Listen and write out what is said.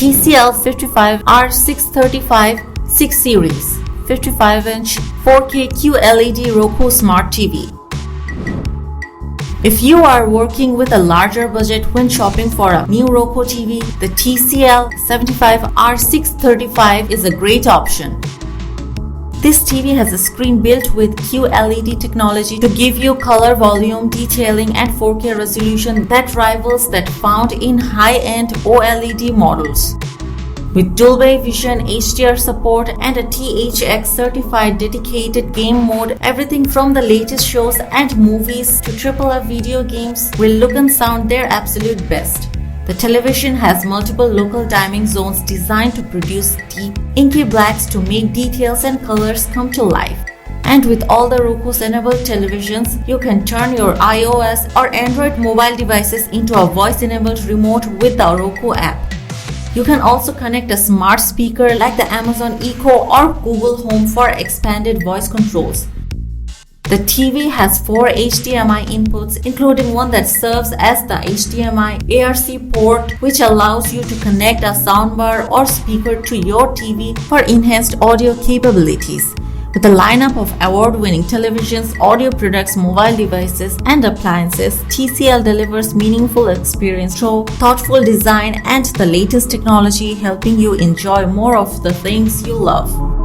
TCL 55R635 6 Series 55-inch 4K QLED Roku Smart TV. If you are working with a larger budget when shopping for a new Roku TV, the TCL 75R635 is a great option. This TV has a screen built with QLED technology to give you color, volume, detailing, and 4K resolution that rivals that found in high-end OLED models. With Dolby Vision, HDR support, and a THX certified dedicated game mode, everything from the latest shows and movies to AAA video games will look and sound their absolute best. The television has multiple local dimming zones designed to produce deep, inky blacks to make details and colors come to life. And with all the Roku's enabled televisions, you can turn your iOS or Android mobile devices into a voice-enabled remote with the Roku app. You can also connect a smart speaker like the Amazon Echo or Google Home for expanded voice controls. The TV has 4 HDMI inputs, including one that serves as the HDMI ARC port, which allows you to connect a soundbar or speaker to your TV for enhanced audio capabilities. With a lineup of award-winning televisions, audio products, mobile devices, and appliances, TCL delivers meaningful experience through thoughtful design and the latest technology, helping you enjoy more of the things you love.